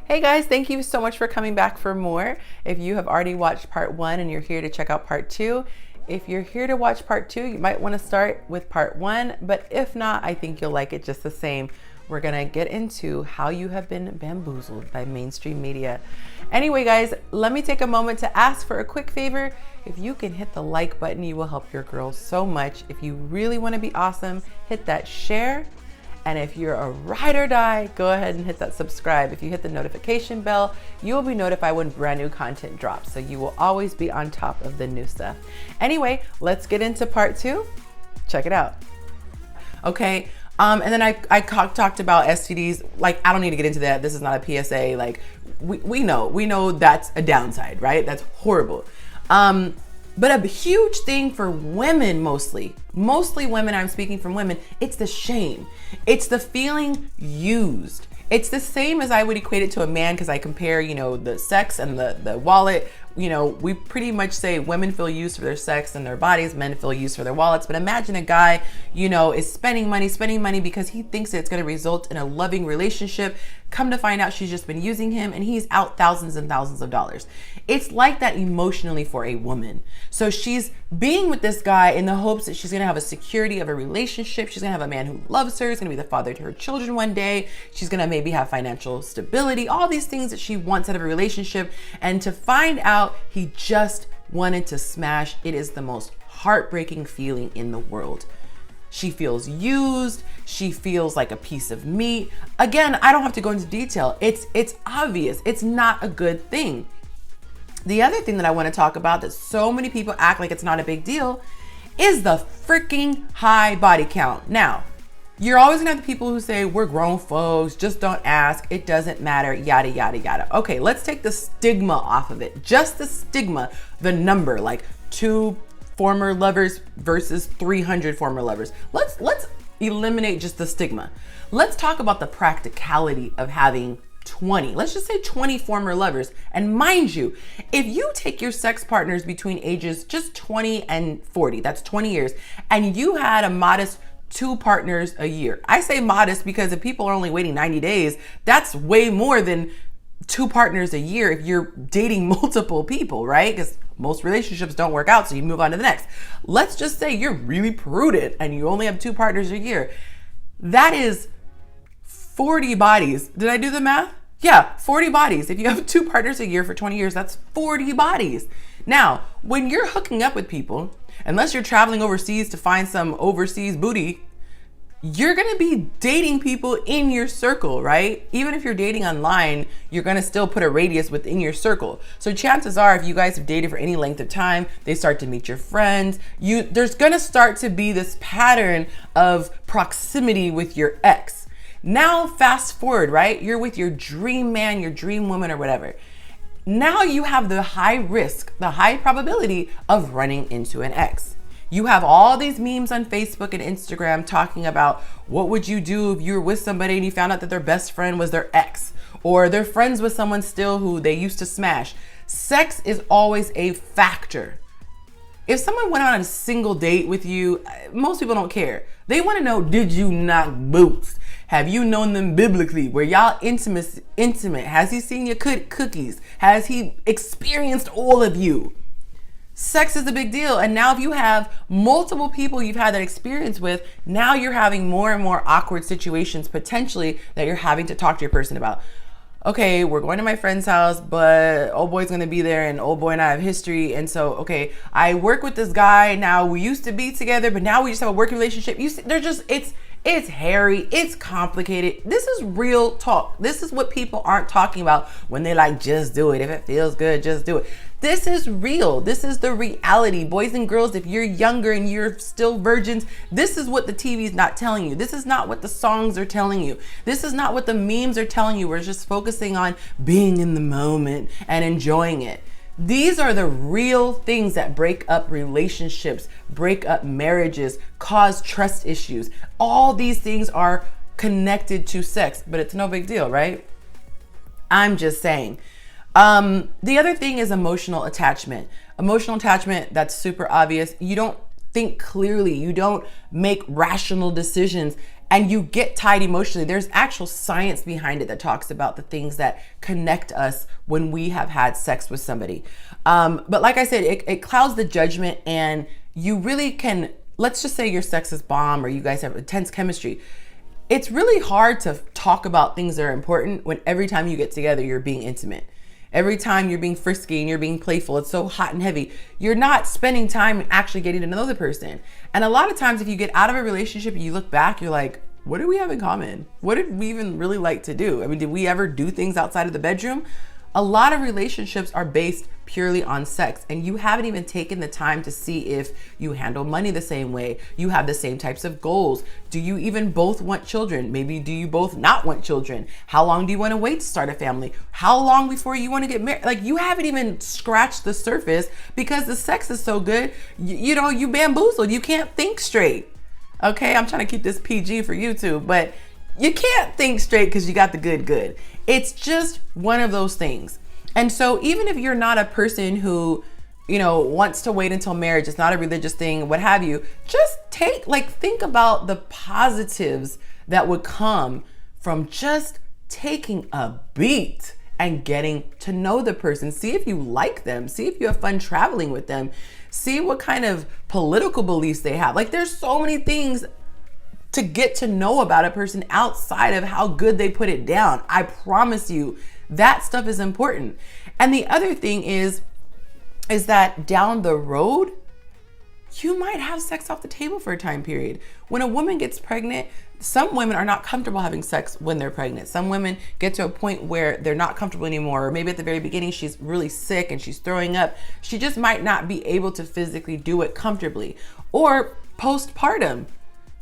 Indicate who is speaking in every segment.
Speaker 1: Hey guys, thank you so much for coming back for more. If you have already watched part 1 and you're here to check out part 2, if you're here to watch part 2, you might want to start with part 1, but if not, I think you'll like it just the same. We're gonna get into how you have been bamboozled by mainstream media. Anyway, guys, let me take a moment to ask for a quick favor. If you can hit the like button, you will help your girls so much. If you really want to be awesome, hit that share. And if you're a ride or die, go ahead and hit that subscribe. If you hit the notification bell, you will be notified when brand new content drops. So you will always be on top of the new stuff. Anyway, let's get into part 2. Check it out. Okay. And then I talked about STDs. Like, I don't need to get into that. This is not a PSA. Like, we know that's a downside, right? That's horrible. But a huge thing for women, mostly women, I'm speaking from women, it's the shame. It's the feeling used. It's the same as I would equate it to a man, because I compare, the sex and the wallet. We pretty much say women feel used for their sex and their bodies, men feel used for their wallets. But imagine a guy, is spending money because he thinks it's going to result in a loving relationship. Come to find out she's just been using him and he's out thousands and thousands of dollars. It's like that emotionally for a woman. So she's being with this guy in the hopes that she's going to have a security of a relationship. She's going to have a man who loves her. He's going to be the father to her children one day. She's going to maybe have financial stability, all these things that she wants out of a relationship. And to find out he just wanted to smash, it is the most heartbreaking feeling in the world. She feels used. She feels like a piece of meat. Again, I don't have to go into detail. It's obvious. It's not a good thing. The other thing that I want to talk about that so many people act like it's not a big deal is the freaking high body count. Now, you're always gonna have the people who say, we're grown folks, just don't ask, it doesn't matter, yada, yada, yada. Okay, let's take the stigma off of it. Just the stigma, the number, like 2 former lovers versus 300 former lovers. Let's eliminate just the stigma. Let's talk about the practicality of having 20. Let's just say 20 former lovers. And mind you, if you take your sex partners between ages just 20 and 40, that's 20 years, and you had a modest 2 partners a year. I say modest because if people are only waiting 90 days, that's way more than 2 partners a year if you're dating multiple people, right? Because most relationships don't work out, so you move on to the next. Let's just say you're really prudent and you only have 2 partners a year. That is 40 bodies. Did I do the math? Yeah, 40 bodies. If you have 2 partners a year for 20 years, that's 40 bodies. Now, when you're hooking up with people, unless you're traveling overseas to find some overseas booty, you're going to be dating people in your circle, right? Even if you're dating online, you're going to still put a radius within your circle. So chances are, if you guys have dated for any length of time, they start to meet your friends. There's going to start to be this pattern of proximity with your ex. Now, fast forward, right? You're with your dream man, your dream woman, or whatever. Now you have the high risk, the high probability of running into an ex. You have all these memes on Facebook and Instagram talking about what would you do if you were with somebody and you found out that their best friend was their ex, or they're friends with someone still who they used to smash. Sex is always a factor. If someone went on a single date with you, most people don't care. They want to know, did you knock boots? Have you known them biblically? Were y'all intimate? Has he seen your cookies? Has he experienced all of you? Sex is a big deal. And now if you have multiple people you've had that experience with, now you're having more and more awkward situations potentially that you're having to talk to your person about. Okay, we're going to my friend's house, but old boy's gonna be there and old boy and I have history. And so, okay, I work with this guy. Now we used to be together, but now we just have a working relationship. It's hairy, it's complicated. This is real talk. This is what people aren't talking about when they like, just do it. If it feels good, just do it. This is real. This is the reality. Boys and girls, if you're younger and you're still virgins, this is what the TV is not telling you. This is not what the songs are telling you. This is not what the memes are telling you. We're just focusing on being in the moment and enjoying it. These are the real things that break up relationships, break up marriages, cause trust issues. All these things are connected to sex, but it's no big deal, right? I'm just saying. The other thing is emotional attachment. Emotional attachment, that's super obvious. You don't think clearly. You don't make rational decisions. and you get tied emotionally, there's actual science behind it that talks about the things that connect us when we have had sex with somebody. But like I said, it clouds the judgment, and you really can, let's just say your sex is bomb or you guys have intense chemistry. It's really hard to talk about things that are important when every time you get together, you're being intimate. Every time you're being frisky and you're being playful, it's so hot and heavy. You're not spending time actually getting to know the person. And a lot of times if you get out of a relationship and you look back, you're like, what do we have in common? What did we even really like to do? I mean, did we ever do things outside of the bedroom? A lot of relationships are based purely on sex, and you haven't even taken the time to see if you handle money the same way, you have the same types of goals. Do you even both want children? Maybe do you both not want children? How long do you want to wait to start a family? How long before you want to get married? Like, you haven't even scratched the surface because the sex is so good. You bamboozled. You can't think straight. Okay, I'm trying to keep this PG for YouTube, but you can't think straight because you got the good. It's just one of those things. And so even if you're not a person who, wants to wait until marriage, it's not a religious thing, what have you, just think about the positives that would come from just taking a beat and getting to know the person. See if you like them. See if you have fun traveling with them. See what kind of political beliefs they have. Like, there's so many things to get to know about a person outside of how good they put it down. I promise you that stuff is important. And the other thing is that down the road, you might have sex off the table for a time period. When a woman gets pregnant, some women are not comfortable having sex when they're pregnant. Some women get to a point where they're not comfortable anymore. Or maybe at the very beginning, she's really sick and she's throwing up. She just might not be able to physically do it comfortably. Or postpartum.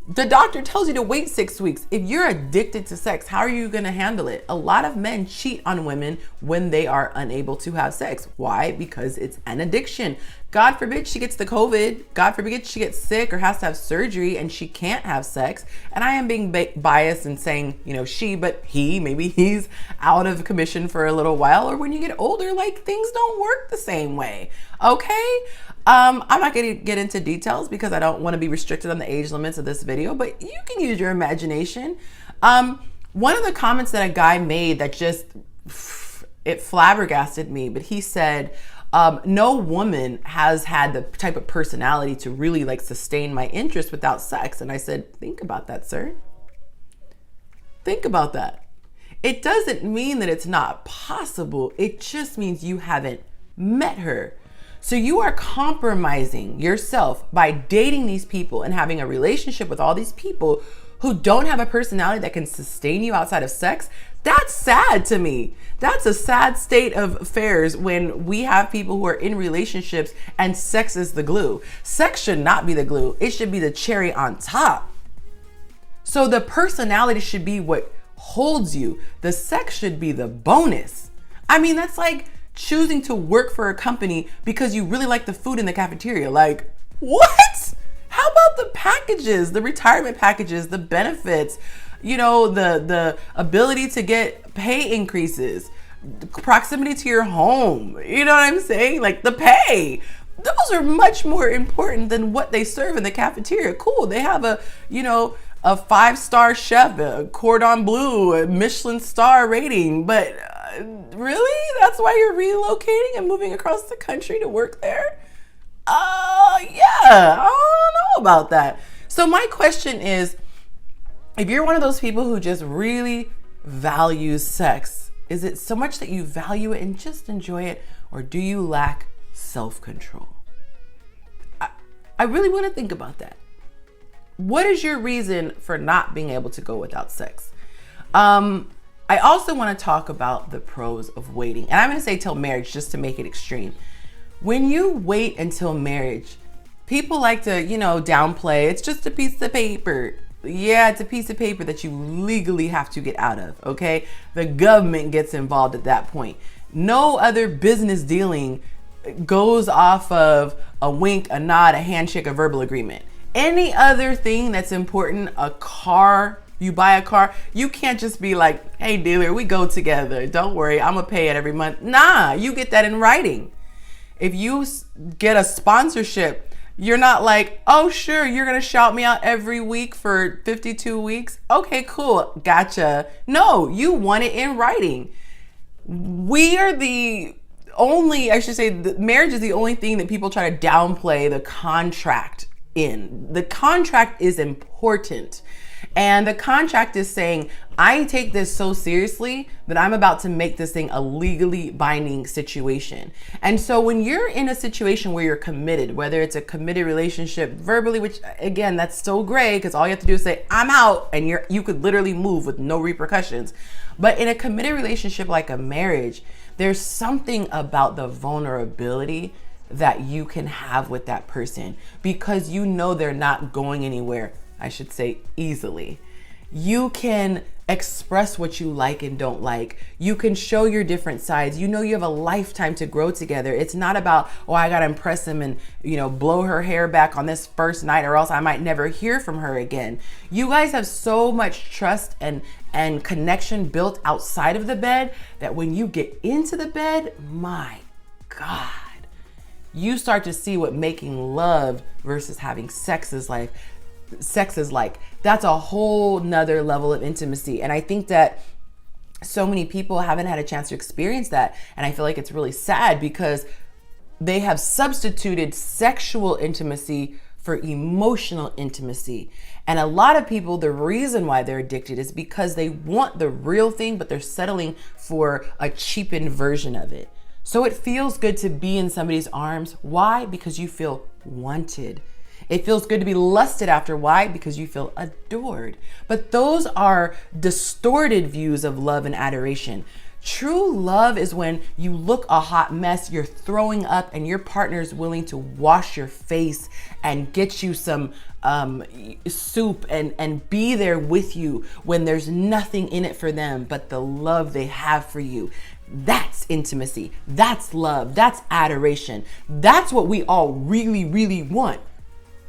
Speaker 1: The doctor tells you to wait 6 weeks. If you're addicted to sex, how are you going to handle it? A lot of men cheat on women when they are unable to have sex. Why? Because it's an addiction. God forbid she gets the COVID. God forbid she gets sick or has to have surgery and she can't have sex. And I am being biased and saying, she, but he, maybe he's out of commission for a little while. Or when you get older, things don't work the same way. Okay? I'm not going to get into details because I don't want to be restricted on the age limits of this video, but you can use your imagination. One of the comments that a guy made that it flabbergasted me, but he said, no woman has had the type of personality to really sustain my interest without sex. And I said, think about that, sir. Think about that. It doesn't mean that it's not possible. It just means you haven't met her. So you are compromising yourself by dating these people and having a relationship with all these people who don't have a personality that can sustain you outside of sex. That's sad to me. That's a sad state of affairs when we have people who are in relationships and sex is the glue. Sex should not be the glue. It should be the cherry on top. So the personality should be what holds you. The sex should be the bonus. I mean, that's like choosing to work for a company because you really like the food in the cafeteria. What? How about the packages, the retirement packages, the benefits, the ability to get pay increases, proximity to your home, you know what I'm saying? The pay. Those are much more important than what they serve in the cafeteria. Cool, they have a 5-star chef, a cordon bleu, a Michelin star rating, but really? That's why you're relocating and moving across the country to work there? Yeah, I don't know about that. So my question is, if you're one of those people who just really values sex, is it so much that you value it and just enjoy it, or do you lack self-control? I really want to think about that. What is your reason for not being able to go without sex? I also want to talk about the pros of waiting. And I'm going to say till marriage just to make it extreme. When you wait until marriage, people like to, downplay. It's just a piece of paper. Yeah, it's a piece of paper that you legally have to get out of, okay? The government gets involved at that point. No other business dealing goes off of a wink, a nod, a handshake, a verbal agreement. Any other thing that's important, a car, you buy a car, you can't just be like, hey dealer, we go together. Don't worry, I'm gonna pay it every month. Nah, you get that in writing. If you get a sponsorship, You're not like, oh, sure, you're going to shout me out every week for 52 weeks. Okay, cool. Gotcha. No, you want it in writing. We are the only, I should say, marriage is the only thing that people try to downplay the contract in. The contract is important. And the contract is saying, I take this so seriously that I'm about to make this thing a legally binding situation. And so when you're in a situation where you're committed, whether it's a committed relationship verbally, which again, that's so gray because all you have to do is say, I'm out, and you could literally move with no repercussions. But in a committed relationship like a marriage, there's something about the vulnerability that you can have with that person because you know they're not going anywhere. I should say easily. You can express what you like and don't like. You can show your different sides. You know you have a lifetime to grow together. It's not about, oh, I gotta impress him and, blow her hair back on this first night or else I might never hear from her again. You guys have so much trust and connection built outside of the bed that when you get into the bed, my God, you start to see what making love versus having sex is like. That's a whole nother level of intimacy. And I think that so many people haven't had a chance to experience that. And I feel like it's really sad because they have substituted sexual intimacy for emotional intimacy. And a lot of people, the reason why they're addicted is because they want the real thing, but they're settling for a cheapened version of it. So it feels good to be in somebody's arms. Why? Because you feel wanted. It feels good to be lusted after. Why? Because you feel adored. But those are distorted views of love and adoration. True love is when you look a hot mess, you're throwing up, and your partner is willing to wash your face and get you some soup and be there with you when there's nothing in it for them but the love they have for you. That's intimacy. That's love. That's adoration. That's what we all really, really want.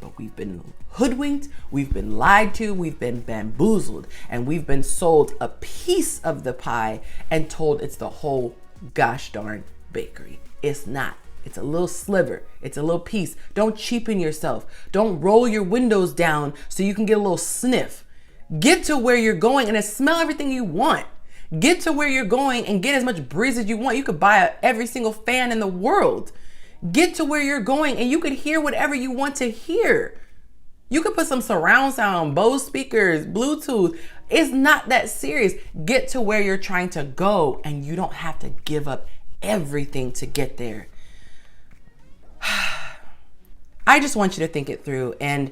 Speaker 1: But we've been hoodwinked, we've been lied to, we've been bamboozled, and we've been sold a piece of the pie and told it's the whole gosh darn bakery. It's not. It's a little sliver. It's a little piece. Don't cheapen yourself. Don't roll your windows down so you can get a little sniff. Get to where you're going and smell everything you want. Get to where you're going and get as much breeze as you want. You could buy every single fan in the world. Get to where you're going and you could hear whatever you want to hear. You could put some surround sound, Bose speakers, Bluetooth. It's not that serious. Get to where you're trying to go and you don't have to give up everything to get there. I just want you to think it through, and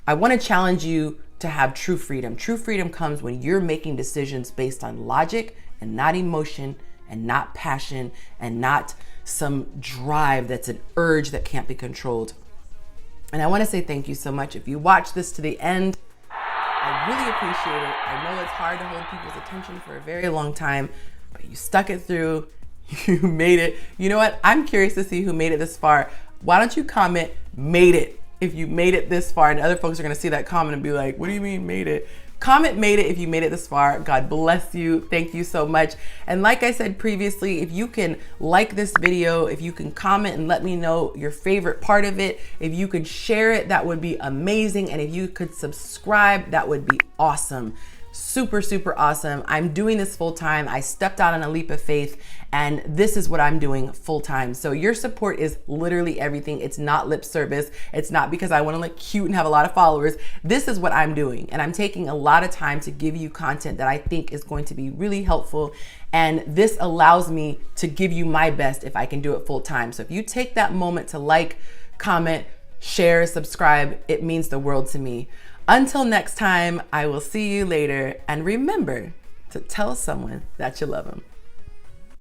Speaker 1: I want to challenge you to have true freedom. True freedom comes when you're making decisions based on logic and not emotion and not passion and not some drive that's an urge that can't be controlled. And I want to say thank you so much. If you watch this to the end, I really appreciate it. I know it's hard to hold people's attention for a very long time, but you stuck it through. You made it. You know what? I'm curious to see who made it this far. Why don't you comment "made it" if you made it this far, and other folks are going to see that comment and be like, what do you mean made it? Comment "made it" if you made it this far. God bless you. Thank you so much. And like I said previously, if you can like this video, if you can comment and let me know your favorite part of it, if you could share it, that would be amazing. And if you could subscribe, that would be awesome. Super, super awesome. I'm doing this full time. I stepped out on a leap of faith, and this is what I'm doing full time. So your support is literally everything. It's not lip service. It's not because I want to look cute and have a lot of followers. This is what I'm doing. And I'm taking a lot of time to give you content that I think is going to be really helpful. And this allows me to give you my best if I can do it full time. So if you take that moment to like, comment, share, subscribe, it means the world to me. Until next time, I will see you later, and remember to tell someone that you love them.